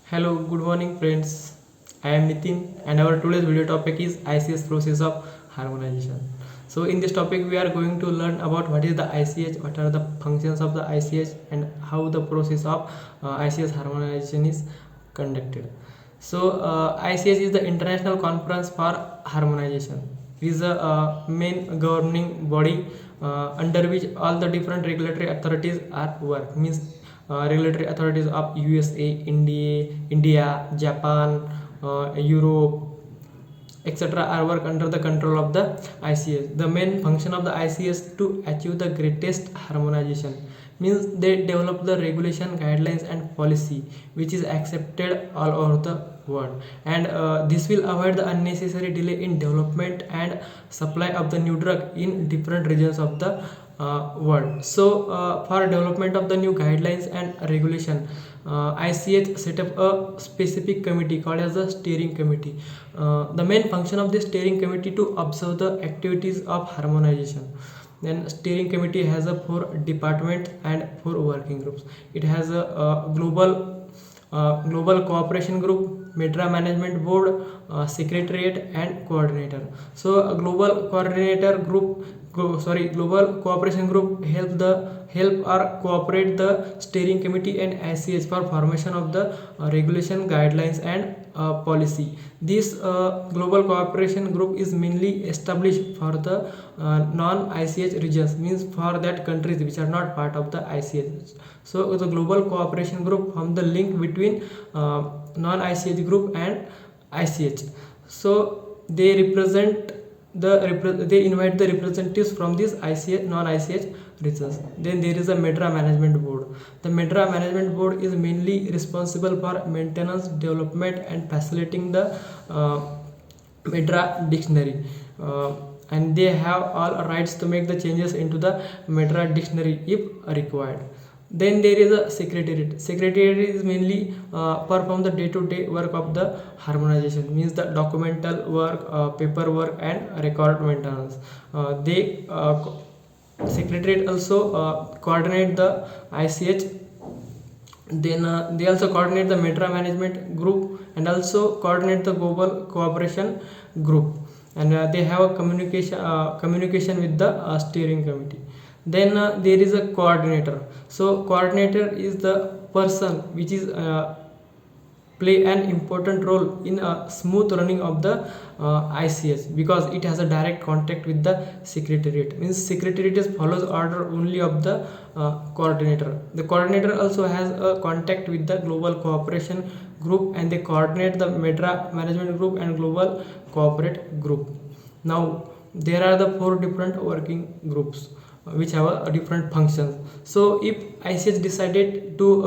Hello, good morning friends. I am Nitin and our today's video topic is ICH process of harmonization. So in this topic we are going to learn about what is the ICH, what are the functions of the ICH and how the process of ICH harmonization is conducted. So ICH is the International Conference for Harmonization. It is a main governing body under which all the different regulatory authorities are work. Means regulatory authorities of USA, India, Japan, Europe, etc. are work under the control of the ICH. The main function of the ICH is to achieve the greatest harmonization. Means they develop the regulation, guidelines and policy which is accepted all over the world, and this will avoid the unnecessary delay in development and supply of the new drug in different regions of the world. So for development of the new guidelines and regulation, ICH set up a specific committee called as the steering committee. The main function of the steering committee to observe the activities of harmonization. Then steering committee has a 4 department and 4 working groups. It has a global cooperation group, MEDRA management board, secretariat and coordinator. So a global coordinator group, global cooperation group help or cooperate the steering committee and ICH for formation of the regulation, guidelines and policy. This global cooperation group is mainly established for the non-ICH regions, means for that countries which are not part of the ICH. So the global cooperation group form the link between non-ICH group and ICH. So they represent they invite the representatives from this ICH non-ICH regions. Then there is a MEDRA management board. The MEDRA management board is mainly responsible for maintenance, development and facilitating the MEDRA dictionary, and they have all rights to make the changes into the MEDRA dictionary if required. Then there is a secretariat. Secretariat is mainly perform the day-to-day work of the harmonization, means the documental work, paperwork and record maintenance. They secretariat also coordinate the ICH. Then they also coordinate the MEDRA management group and also coordinate the global cooperation group, and they have a communication with the steering committee. Then there is a coordinator. So coordinator is the person which is play an important role in a smooth running of the ICH, because it has a direct contact with the secretariat. Means secretariat follows order only of the coordinator. The coordinator also has a contact with the global cooperation group, and they coordinate the MEDRA management group and global cooperate group. Now there are the 4 different working groups which have a different functions. So if ICH decided to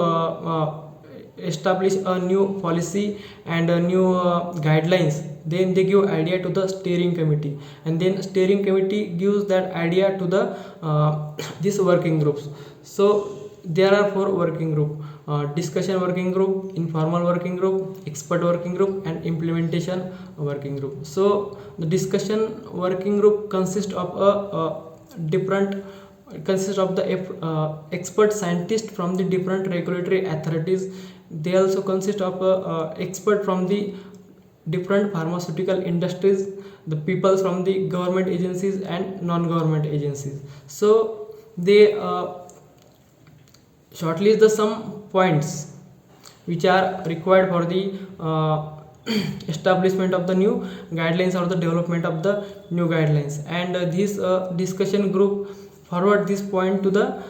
establish a new policy and a new guidelines, then they give idea to the steering committee, and then steering committee gives that idea to the these working groups. So there are 4 working group: discussion working group, informal working group, expert working group and implementation working group. So the discussion working group consists of the expert scientists from the different regulatory authorities. They also consist of expert from the different pharmaceutical industries, the people from the government agencies and non-government agencies. So they shortlist the some points which are required for the establishment of the new guidelines or the development of the new guidelines, and this discussion group forward this point to the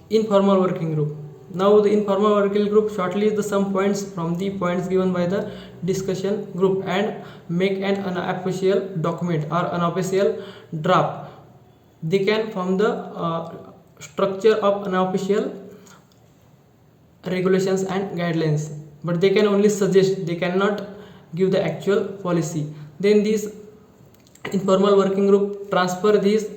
informal working group. Now the informal working group shortlist the some points from the points given by the discussion group and make an unofficial document or unofficial draft. They can form the structure of unofficial regulations and guidelines, but they can only suggest, they cannot give the actual policy. Then this informal working group transfer these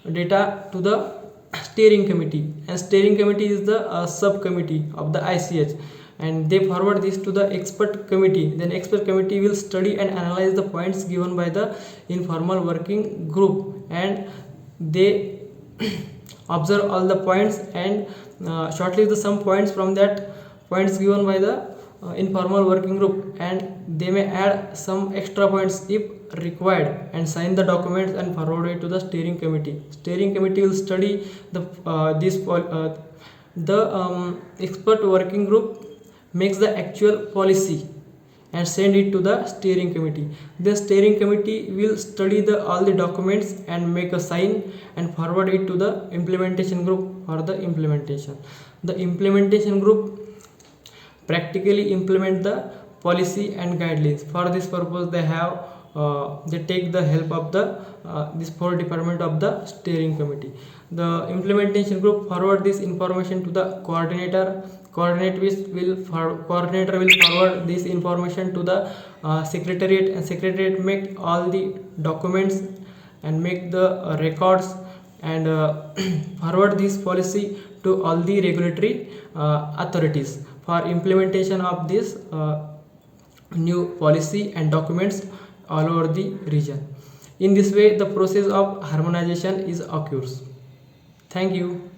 data to the steering committee, and steering committee is the subcommittee of the ICH, and they forward this to the expert committee. Then expert committee will study and analyze the points given by the informal working group, and they observe all the points and shortlist the some points from that points given by the informal working group, and they may add some extra points if required and sign the documents and forward it to the steering committee. Steering committee will study the expert working group makes the actual policy and send it to the steering committee. The steering committee will study all the documents and make a sign and forward it to the implementation group for the implementation. The implementation group practically implement the policy and guidelines. For this purpose, they take the help of this 4 department of the steering committee. The implementation group forward this information to the coordinator. Coordinator will forward this information to the secretariat, and secretariat make all the documents and make the records and forward this policy to all the regulatory authorities for implementation of this new policy and documents all over the region. In this way, the process of harmonization is occurs. Thank you.